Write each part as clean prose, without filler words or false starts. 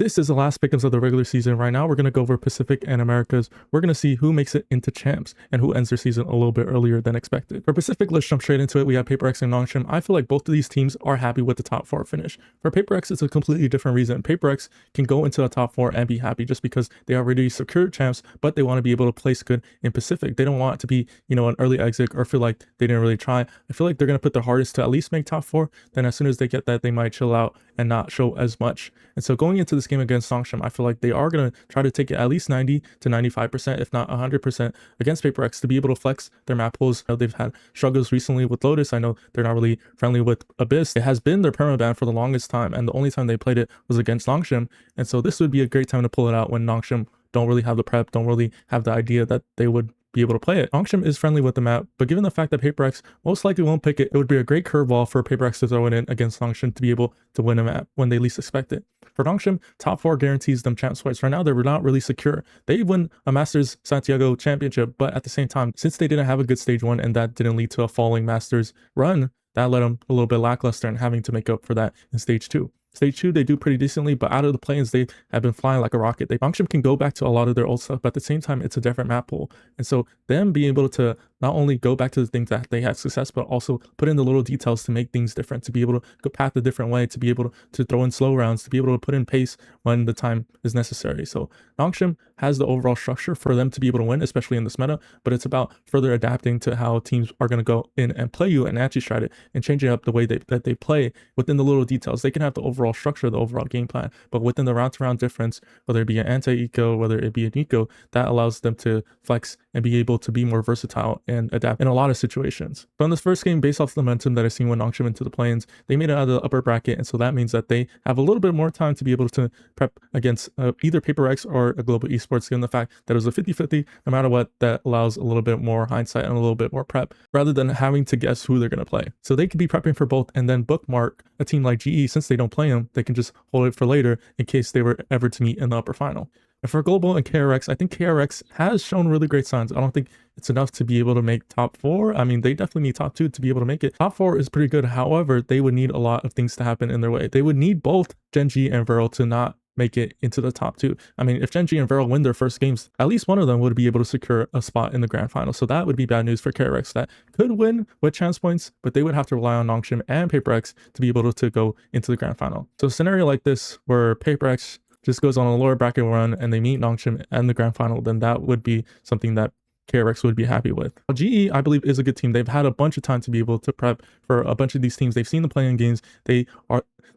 This is the last pick'ems of the regular season. Right now, we're going to go over Pacific and Americas. We're going to see who makes it into champs and who ends their season a little bit earlier than expected. For Pacific, let's jump straight into it. We have PaperX and Nongshim. I feel like both of these teams are happy with the top 4 finish. For PaperX, it's a completely different reason. PaperX can go into the top 4 and be happy just because they already secured champs, but they want to be able to place good in Pacific. They don't want it to be, an early exit or feel like they didn't really try. I feel like they're going to put their hardest to at least make top 4. Then as soon as they get that, they might chill out and not show as much. And so going into this game against Nongshim, I feel like they are going to try to take it at least 90 to 95%, if not 100% against PaperX to be able to flex their map pools. I know they've had struggles recently with Lotus. I know they're not really friendly with Abyss. It has been their permaban for the longest time, and the only time they played it was against Nongshim. And so this would be a great time to pull it out when Nongshim don't really have the prep, don't really have the idea that they would be able to play it. Nongshim is friendly with the map, but given the fact that PaperX most likely won't pick it, it would be a great curveball for PaperX to throw it in against Nongshim to be able to win a map when they least expect it. For Nongshim, top 4 guarantees them champ swipes. Right now, they're not really secure. They win a Masters Santiago championship, but at the same time, since they didn't have a good stage 1 and that didn't lead to a falling Masters run, that led them a little bit lackluster and having to make up for that in stage 2. Stage 2, they do pretty decently, but out of the play-ins, they have been flying like a rocket. Nongshim can go back to a lot of their old stuff, but at the same time, it's a different map pool. And so them being able to not only go back to the things that they had success, but also put in the little details to make things different, to be able to go path a different way, to be able to throw in slow rounds, to be able to put in pace when the time is necessary. So Nongshim has the overall structure for them to be able to win, especially in this meta, but it's about further adapting to how teams are going to go in and play you and anti-strat it and changing up the way that they play within the little details. They can have the overall structure, the overall game plan, but within the round-to-round difference, whether it be an anti-eco, whether it be an eco, that allows them to flex and be able to be more versatile and adapt in a lot of situations. But in this first game, based off the momentum that I've seen when Nongshim into the play-ins, they made it out of the upper bracket, and so that means that they have a little bit more time to be able to prep against either PaperX or a Global Esports, given the fact that it was a 50-50. No matter what, that allows a little bit more hindsight and a little bit more prep, rather than having to guess who they're going to play. So they could be prepping for both and then bookmark a team like GE. Since they don't play them, they can just hold it for later in case they were ever to meet in the upper final. And for Global and KRX, I think KRX has shown really great signs. I don't think it's enough to be able to make top 4. I mean, they definitely need top 2 to be able to make it. Top 4 is pretty good. However, they would need a lot of things to happen in their way. They would need both Gen.G and Viral to not make it into the top 2. I mean, if Gen.G and Viral win their first games, at least one of them would be able to secure a spot in the grand final. So that would be bad news for KRX that could win with chance points, but they would have to rely on Nongshim and PaperX to be able to go into the grand final. So a scenario like this where PaperX just goes on a lower bracket run and they meet Nongshim and the grand final, then that would be something that KRX would be happy with. GE, I believe, is a good team. They've had a bunch of time to be able to prep for a bunch of these teams. They've seen the play-in games. They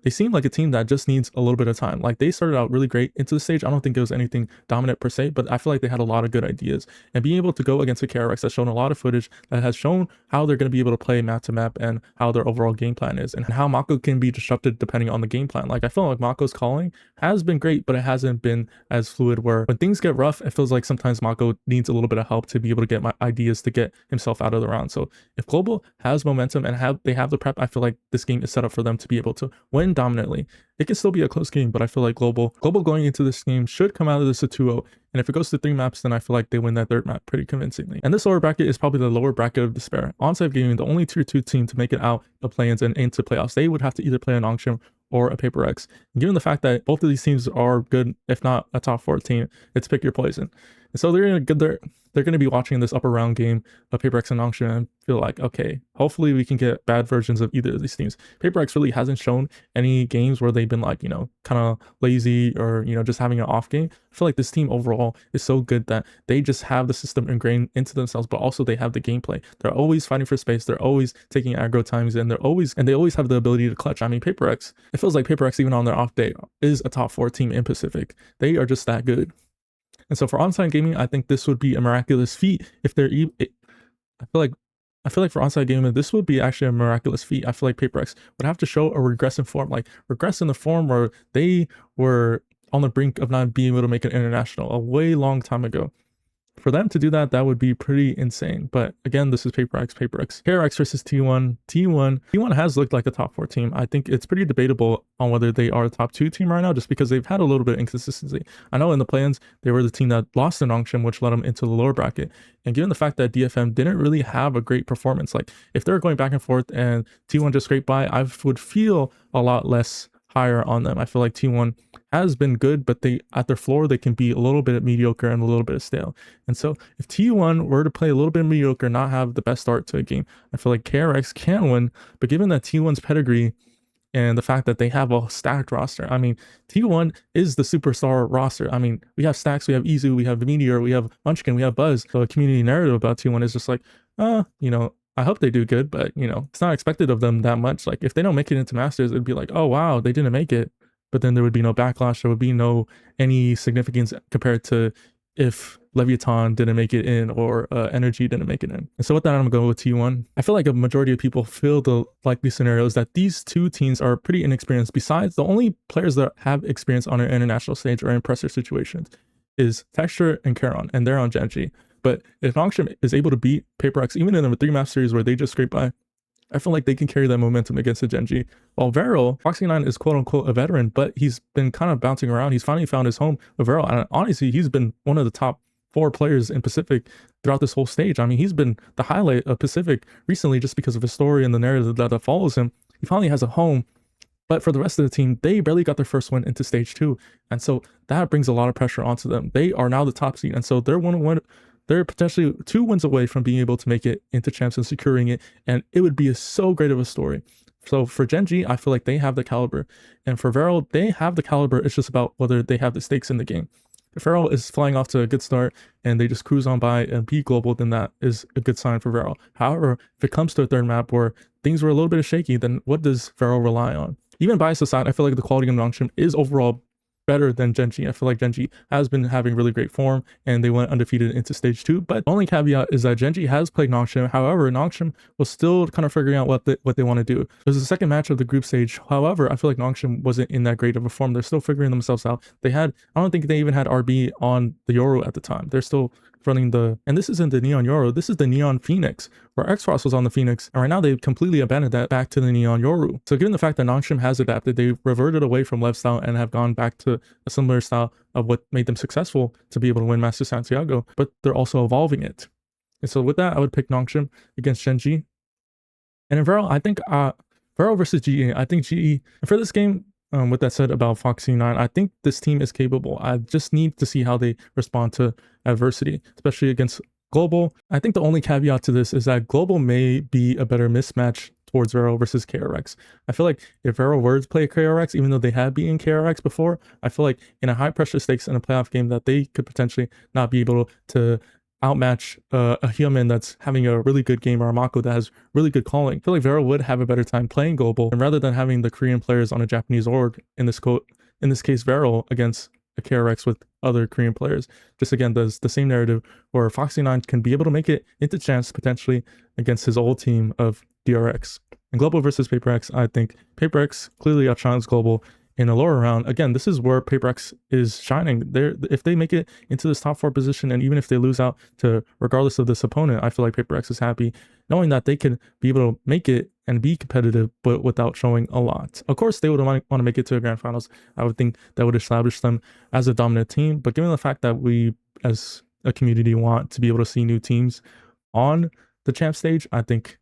seem like a team that just needs a little bit of time. Like, they started out really great into the stage. I don't think it was anything dominant per se, but I feel like they had a lot of good ideas. And being able to go against a KRX that's shown a lot of footage that has shown how they're going to be able to play map to map and how their overall game plan is and how Mako can be disrupted depending on the game plan. Like, I feel like Mako's calling has been great, but it hasn't been as fluid, where when things get rough, it feels like sometimes Mako needs a little bit of help to be able to get my ideas to get himself out of the round. So if Global has momentum and they have the prep, I feel like this game is set up for them to be able to win dominantly. It can still be a close game, but I feel like Global going into this game should come out of this a 2-0. And if it goes to 3 maps, then I feel like they win that 3rd map pretty convincingly. And this lower bracket is probably the lower bracket of despair. Onside Gaming, the only tier 2 team to make it out of play-ins and into playoffs, they would have to either play an Nongshim or a PaperX. And given the fact that both of these teams are good, if not a top 4 team, it's pick your poison. And so they're going to be watching this upper round game of PaperX and Nongshim and feel like, okay, hopefully we can get bad versions of either of these teams. PaperX really hasn't shown any games where they've been like, kind of lazy or, just having an off game. I feel like this team overall is so good that they just have the system ingrained into themselves, but also they have the gameplay. They're always fighting for space. They're always taking aggro times, and they always have the ability to clutch. I mean, PaperX, it feels like PaperX, even on their off day, is a top 4 team in Pacific. They are just that good. And so for Onside Gaming, I think this would be a miraculous feat if they're I feel like for Onside Gaming, this would be actually a miraculous feat. I feel like PaperX would have to show a regress in form, like regress in the form where they were on the brink of not being able to make an international a way long time ago. For them to do that, that would be pretty insane. But again, this is PaperX. KRX versus T1. T1 has looked like a top 4 team. I think it's pretty debatable on whether they are a top 2 team right now, just because they've had a little bit of inconsistency. I know in the play-ins, they were the team that lost to Nongshim, which led them into the lower bracket. And given the fact that DFM didn't really have a great performance, like if they're going back and forth and T1 just scraped by, I would feel a lot less higher on them. I feel like T1 has been good, but they at their floor they can be a little bit mediocre and a little bit stale. And so if T1 were to play a little bit mediocre, not have the best start to a game, I feel like KRX can win. But given that T1's pedigree and the fact that they have a stacked roster, I mean, T1 is the superstar roster. I mean, we have Stacks, we have Izu, we have the Meteor, we have Munchkin, we have Buzz. So a community narrative about T1 is just like, you know, I hope they do good, but you know, it's not expected of them that much. Like if they don't make it into Masters, it'd be like, oh wow, they didn't make it. But then there would be no backlash. There would be no any significance compared to if Leviathan didn't make it in or Energy didn't make it in. And so with that, I'm going to go with T1. I feel like a majority of people feel the likely scenario is that these two teams are pretty inexperienced. Besides, the only players that have experience on an international stage or in pressure situations is Texture and Charon, and they're on Genji. But if Nongshim is able to beat PaperX, even in the 3-map series where they just scrape by, I feel like they can carry that momentum against the Genji. While Vero, Foxy9 is quote-unquote a veteran, but he's been kind of bouncing around. He's finally found his home with Vero. And honestly, he's been one of the top 4 players in Pacific throughout this whole stage. I mean, he's been the highlight of Pacific recently just because of his story and the narrative that follows him. He finally has a home. But for the rest of the team, they barely got their first win into stage 2. And so that brings a lot of pressure onto them. They are now the top seed. And so they're potentially 2 wins away from being able to make it into champs and securing it. And it would be so great of a story. So for Genji, I feel like they have the caliber. And for Vero, they have the caliber. It's just about whether they have the stakes in the game. If Vero is flying off to a good start and they just cruise on by and beat global, then that is a good sign for Vero. However, if it comes to a third map where things were a little bit shaky, then what does Vero rely on? Even bias aside, I feel like the quality of Nongshim is overall better than Genji. I feel like Genji has been having really great form and they went undefeated into stage 2. But the only caveat is that Genji has played Nongshim. However, Nongshim was still kind of figuring out what they want to do. It was the second match of the group stage. However, I feel like Nongshim wasn't in that great of a form. They're still figuring themselves out. I don't think they even had RB on the Yoru at the time. They're still running and this isn't the Neon Yoru, this is the Neon Phoenix, where X-Frost was on the Phoenix, and right now they've completely abandoned that back to the Neon Yoru. So given the fact that Nongshim has adapted, they reverted away from Lev style and have gone back to a similar style of what made them successful to be able to win Master Santiago, but they're also evolving it. And so with that, I would pick Nongshim against Genji. And in Vero, I think Vero versus GE, I think GE, and for this game, with that said about Foxy9, I think this team is capable. I just need to see how they respond to adversity, especially against Global. I think the only caveat to this is that Global may be a better mismatch towards Vero versus KRX. I feel like if Vero were to play KRX, even though they had beaten KRX before, I feel like in a high pressure stakes in a playoff game that they could potentially not be able to outmatch a human that's having a really good game or a Mako that has really good calling. I feel like Vero would have a better time playing Global, and rather than having the Korean players on a Japanese org, in this case Vero against a KRX with other Korean players, just again does the same narrative where Foxy9 can be able to make it into chance potentially against his old team of DRX. And Global versus PaperX, I think PaperX clearly outshines Global in a lower round. Again, this is where PaperX is shining. If they make it into this top 4 position, and even if they lose out to regardless of this opponent, I feel like PaperX is happy knowing that they can be able to make it and be competitive, but without showing a lot. Of course, they would want to make it to a grand finals. I would think that would establish them as a dominant team. But given the fact that we as a community want to be able to see new teams on the champ stage, I think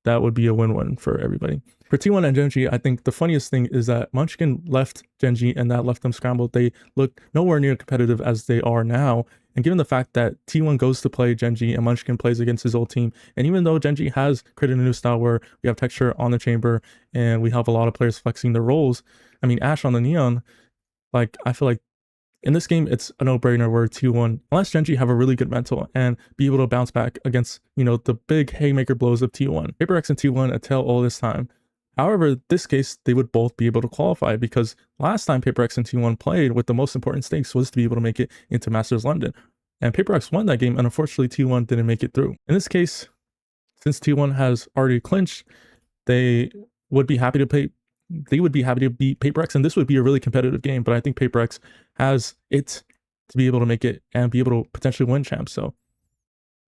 that would be a win-win for everybody. For T1 and Genji, I think the funniest thing is that Munchkin left Genji and that left them scrambled. They look nowhere near competitive as they are now. And given the fact that T1 goes to play Genji and Munchkin plays against his old team, and even though Genji has created a new style where we have texture on the chamber and we have a lot of players flexing their roles, I mean, Ash on the Neon, like, I feel like in this game, it's a no-brainer where T1, unless Genji have a really good mental and be able to bounce back against, you know, the big haymaker blows of T1. PaperX and T1 attell all this time. However, this case, they would both be able to qualify because last time PaperX and T1 played with the most important stakes was to be able to make it into Masters London. And PaperX won that game, and unfortunately T1 didn't make it through. In this case, since T1 has already clinched, they would be happy to beat PaperX, and this would be a really competitive game, but I think PaperX has it to be able to make it and be able to potentially win champs. So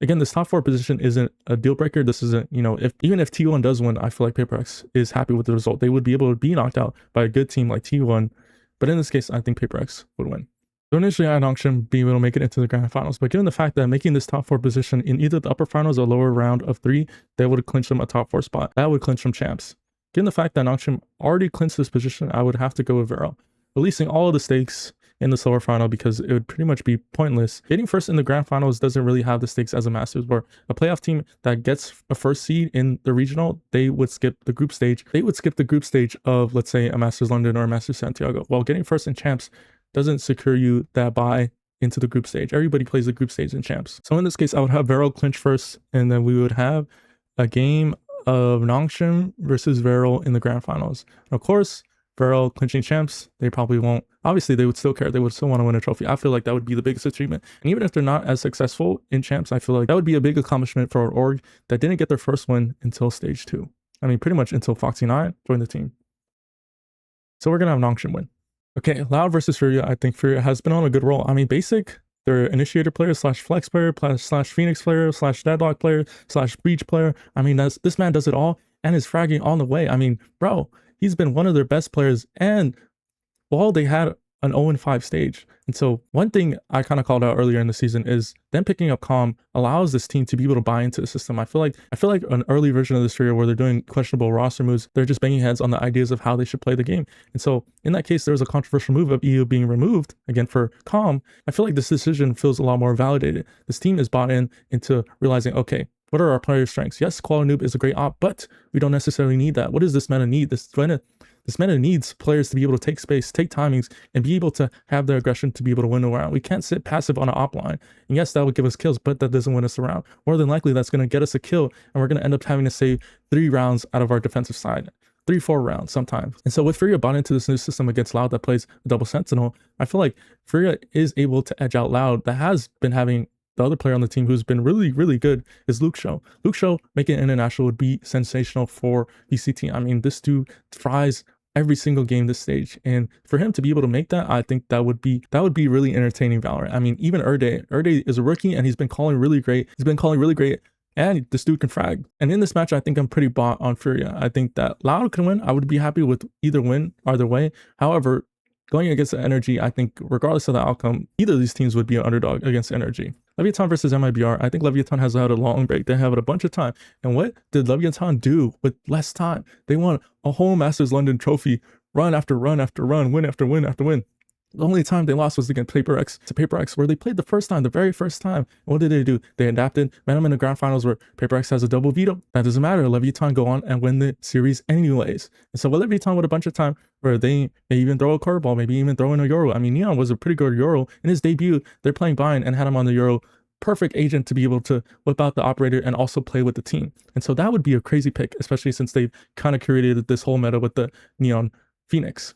again, this top 4 position isn't a deal breaker. This isn't, you know, even if T1 does win, I feel like PaperX is happy with the result. They would be able to be knocked out by a good team like T1, but in this case, I think PaperX would win. So initially, I had Nongshim being able to make it into the grand finals, but given the fact that making this top 4 position in either the upper finals or lower round of 3, they would clinch them a top 4 spot. That would clinch them champs. Given the fact that Nongshim already clinched this position, I would have to go with Vero. releasing all of the stakes in the silver final because it would pretty much be pointless. Getting first in the grand finals doesn't really have the stakes as a Masters, where a playoff team that gets a first seed in the regional, they would skip the group stage. They would skip the group stage of, let's say, a Masters London or a Masters Santiago. While getting first in champs doesn't secure you that bye into the group stage. Everybody plays the group stage in champs. So in this case, I would have Varel clinch first, and then we would have a game of Nongshim versus Varel in the grand finals. And of course, Varel clinching champs, they probably won't. Obviously, they would still care. They would still want to win a trophy. I feel like that would be the biggest achievement. And even if they're not as successful in champs, I feel like that would be a big accomplishment for our org that didn't get their first win until stage 2. I mean, pretty much until Foxy9 joined the team. So we're going to have Nongshim win. Okay, Loud versus Furia. I think Furia has been on a good roll. I mean, basic, they're initiator player slash flex player slash phoenix player slash deadlock player slash breach player. I mean, this man does it all and is fragging on the way. I mean, bro, he's been one of their best players, and while they had an 0-5 stage. And so one thing I kind of called out earlier in the season is them picking up Calm allows this team to be able to buy into the system. I feel like an early version of this Furia where they're doing questionable roster moves, they're just banging heads on the ideas of how they should play the game. And so in that case, there was a controversial move of EU being removed again for Calm. I feel like this decision feels a lot more validated. This team is bought into realizing, okay, what are our player strengths? Yes, Koala Noob is a great op, but we don't necessarily need that. What does this meta need? This meta needs players to be able to take space, take timings, and be able to have their aggression to be able to win a round. We can't sit passive on an op line. And yes, that would give us kills, but that doesn't win us a round. More than likely, that's going to get us a kill, and we're going to end up having to save 3 rounds out of our defensive side. 3-4 rounds sometimes. And so with Furia bought into this new system against Loud that plays double sentinel, I feel like Furia is able to edge out Loud that has been having the other player on the team who's been really, really good is Luke Show. Luke Show making it international would be sensational for VCT. I mean, this dude tries every single game this stage, and for him to be able to make that, I think that would be really entertaining Valorant. I mean, even Erde is a rookie, and he's been calling really great. And this dude can frag. And in this match, I think I'm pretty bought on Furia. I think that Loud can win. I would be happy with either way. However, going against the Energy, I think regardless of the outcome, either of these teams would be an underdog against Energy. Leviathan versus MIBR. I think Leviathan has had a long break. They have it a bunch of time. And what did Leviathan do with less time? They won a whole Masters London trophy, run after run after run, win after win after win. The only time they lost was against Paper X where they played the very first time. What did they do? They adapted, met them in the grand finals where Paper X has a double veto. That doesn't matter. Leviathan go on and win the series anyways. And so with Leviathan with a bunch of time where they may even throw a curveball, maybe even throw in a Euro. I mean, Neon was a pretty good Euro. In his debut, they're playing Bind and had him on the Euro. Perfect agent to be able to whip out the operator and also play with the team. And so that would be a crazy pick, especially since they've kind of curated this whole meta with the Neon Phoenix.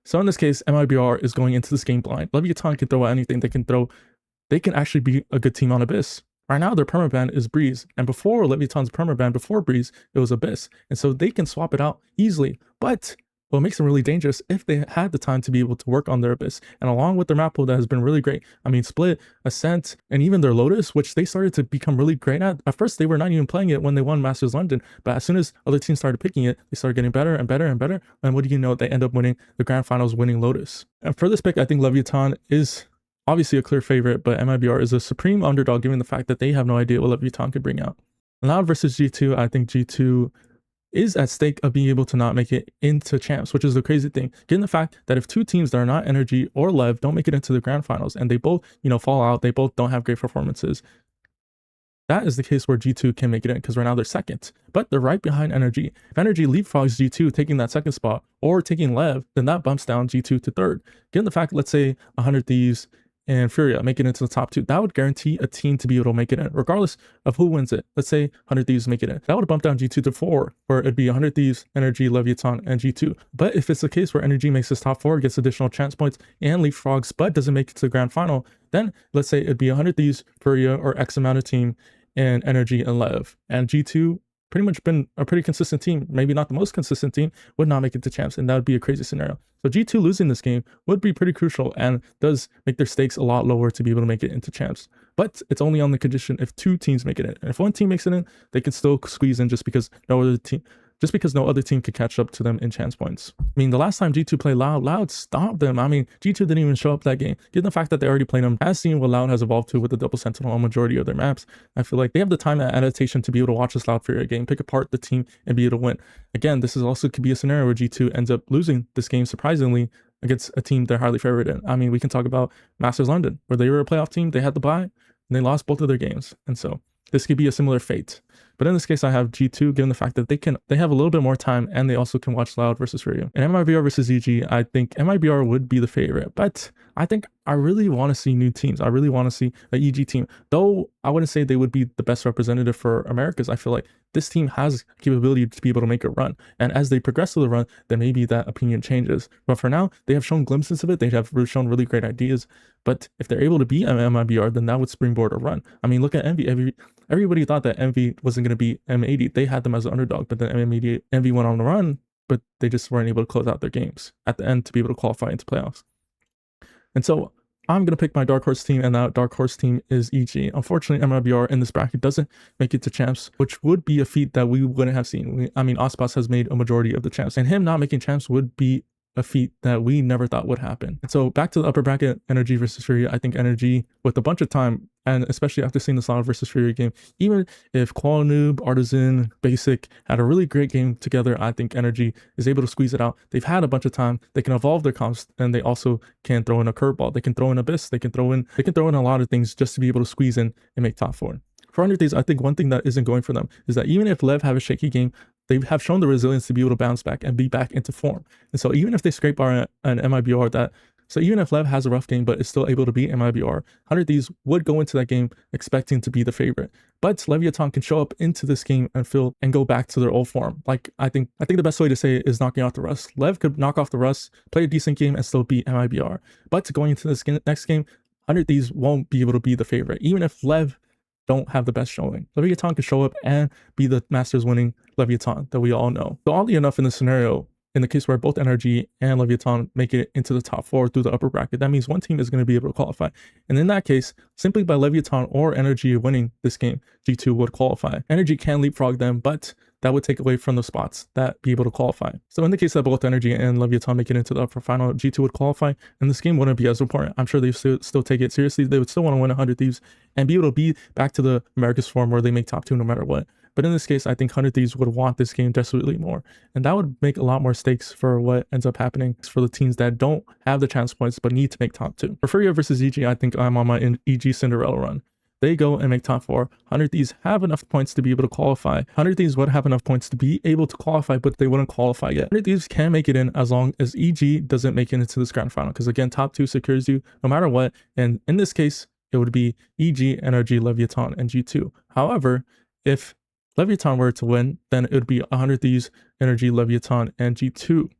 So in this case, MIBR is going into this game blind. Leviathan can throw anything. They can actually be a good team on Abyss. Right now, their permaban is Breeze. And before Leviathan's permaban, before Breeze, it was Abyss. And so they can swap it out easily. But what makes them really dangerous if they had the time to be able to work on their Abyss. And along with their map pool that has been really great. I mean, Split, Ascent, and even their Lotus, which they started to become really great at. At first, they were not even playing it when they won Masters London. But as soon as other teams started picking it, they started getting better and better and better. And what do you know? They end up winning the grand finals, winning Lotus. And for this pick, I think Leviathan is obviously a clear favorite, but MIBR is a supreme underdog given the fact that they have no idea what Leviathan could bring out. Loud versus G2, I think G2 is at stake of being able to not make it into champs, which is the crazy thing. Given the fact that if two teams that are not Energy or Lev don't make it into the grand finals and they both, fall out, they both don't have great performances, that is the case where G2 can make it in because right now they're second, but they're right behind Energy. If Energy leapfrogs G2 taking that second spot or taking Lev, then that bumps down G2 to third. Given the fact, let's say 100 Thieves and Furia make it into the top 2, that would guarantee a team to be able to make it in, regardless of who wins it. Let's say 100 Thieves make it in. That would bump down G2 to 4, where it'd be 100 Thieves, Energy, Leviathan, and G2. But if it's the case where Energy makes this top 4, gets additional chance points, and leapfrogs, but doesn't make it to the grand final, then let's say it'd be 100 Thieves, Furia, or X amount of team, and Energy and Lev. And G2 pretty much been a pretty consistent team, maybe not the most consistent team, would not make it to champs, and that would be a crazy scenario. So G2 losing this game would be pretty crucial and does make their stakes a lot lower to be able to make it into champs. But it's only on the condition if 2 teams make it in. And if 1 team makes it in, they can still squeeze in just because no other team could catch up to them in chance points. I mean, the last time G2 played Loud stomped them. I mean, G2 didn't even show up that game. Given the fact that they already played them, as seen what Loud has evolved to with the double sentinel on majority of their maps, I feel like they have the time and adaptation to be able to watch this Loud Furia game, pick apart the team, and be able to win. Again, this is also could be a scenario where G2 ends up losing this game surprisingly against a team they're highly favored in. I mean, we can talk about Masters London, where they were a playoff team, they had the bye, and they lost both of their games. And so this could be a similar fate. But in this case, I have G2, given the fact that they have a little bit more time, and they also can watch Loud versus Furio. And MIBR versus EG, I think MIBR would be the favorite, but I think I really want to see new teams. I really want to see an EG team, though I wouldn't say they would be the best representative for Americas. I feel like this team has capability to be able to make a run, and as they progress to the run, then maybe that opinion changes. But for now, they have shown glimpses of it. They have shown really great ideas, but if they're able to beat MIBR, then that would springboard a run. I mean, look at Envy. Everybody thought that Envy wasn't going to beat M80. They had them as an underdog, but then Envy went on the run, but they just weren't able to close out their games at the end to be able to qualify into playoffs. And so I'm going to pick my dark horse team, and that dark horse team is EG. Unfortunately, MIBR in this bracket doesn't make it to champs, which would be a feat that we wouldn't have seen. I mean, Ospas has made a majority of the champs, and him not making champs would be a feat that we never thought would happen. And so back to the upper bracket, Energy versus Fury. I think Energy, with a bunch of time, and especially after seeing the Loud versus Fury game, even if Qual Noob, Artisan, Basic had a really great game together, I think Energy is able to squeeze it out. They've had a bunch of time. They can evolve their comps, and they also can throw in a curveball. They can throw in Abyss. They can throw in a lot of things just to be able to squeeze in and make top 4. For 100 Thieves, I think one thing that isn't going for them is that even if Lev have a shaky game, they have shown the resilience to be able to bounce back and be back into form. And so even if they scrape an MIBR so even if Lev has a rough game but is still able to beat MIBR, 100 Thieves would go into that game expecting to be the favorite. But Leviathan can show up into this game and go back to their old form. Like I think the best way to say it is knocking out the rust. Lev could knock off the rust, play a decent game, and still beat MIBR. But going into this next game, 100 Thieves won't be able to be the favorite, even if Lev don't have the best showing. Leviathan can show up and be the Masters winning Leviathan that we all know. So oddly enough, in this scenario, in the case where both Energy and Leviathan make it into the top 4 through the upper bracket, that means one team is going to be able to qualify. And in that case, simply by Leviathan or Energy winning this game, G2 would qualify. Energy can leapfrog them, but that would take away from the spots that be able to qualify. So in the case that both Energy and Leviathan make it into the upper final, G2 would qualify, and this game wouldn't be as important. I'm sure they still take it seriously. They would still want to win 100 Thieves and be able to be back to the Americas form where they make top 2 no matter what. But in this case, I think 100 Thieves would want this game desperately more. And that would make a lot more stakes for what ends up happening for the teams that don't have the chance points but need to make top 2. For Furio versus EG, I think I'm on my EG Cinderella run. They go and make top 4. 100 Thieves have enough points to be able to qualify. 100 Thieves would have enough points to be able to qualify, but they wouldn't qualify yet. 100 Thieves can make it in as long as EG doesn't make it into this grand final. Because again, top 2 secures you no matter what. And in this case, it would be EG, Energy, Leviathan, and G2. However, if Leviathan were to win, then it would be 100 Thieves, Energy, Leviathan, and G2.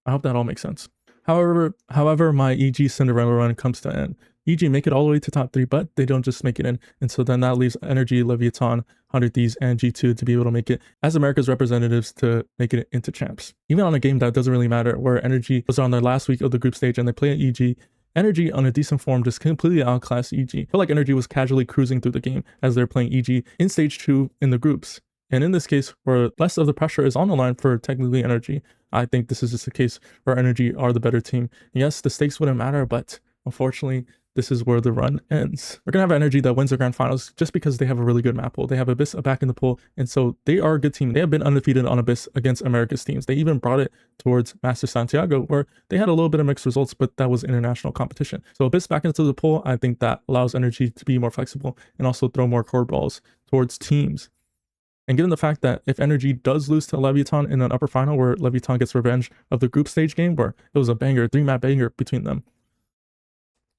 I hope that all makes sense. However, my EG Cinderella run comes to an end. EG make it all the way to top 3, but they don't just make it in. And so then that leaves Energy, Leviathan, 100 Thieves, and G2 to be able to make it as America's representatives to make it into champs. Even on a game that doesn't really matter, where Energy was on their last week of the group stage and they play at EG, Energy on a decent form just completely outclassed EG. I feel like Energy was casually cruising through the game as they're playing EG in stage 2 in the groups. And in this case, where less of the pressure is on the line for technically Energy, I think this is just a case where Energy are the better team. Yes, the stakes wouldn't matter, but unfortunately, this is where the run ends. We're going to have Energy that wins the grand finals just because they have a really good map pool. They have Abyss back in the pool, and so they are a good team. They have been undefeated on Abyss against America's teams. They even brought it towards Master Santiago, where they had a little bit of mixed results, but that was international competition. So Abyss back into the pool, I think that allows Energy to be more flexible and also throw more core balls towards teams. And given the fact that if Energy does lose to Leviathan in an upper final where Leviathan gets revenge of the group stage game where it was a banger, 3-map banger between them,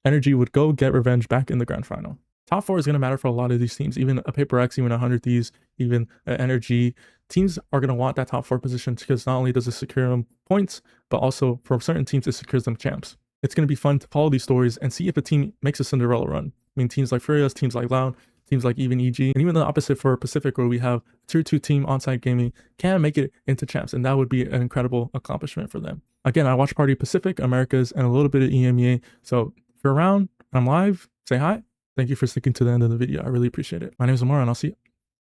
Energy would go get revenge back in the grand final. Top 4 is going to matter for a lot of these teams, even a Paper X, even 100 Thieves, even Energy. Teams are going to want that top 4 position because not only does it secure them points, but also for certain teams, it secures them champs. It's going to be fun to follow these stories and see if a team makes a Cinderella run. I mean, teams like Furious, teams like Loud, teams like even EG, and even the opposite for Pacific, where we have a tier 2 team on-site gaming, can make it into champs, and that would be an incredible accomplishment for them. Again, I watch Party Pacific, Americas, and a little bit of EMEA, so if you're around, I'm live, say hi. Thank you for sticking to the end of the video. I really appreciate it. My name is Amar, and I'll see you.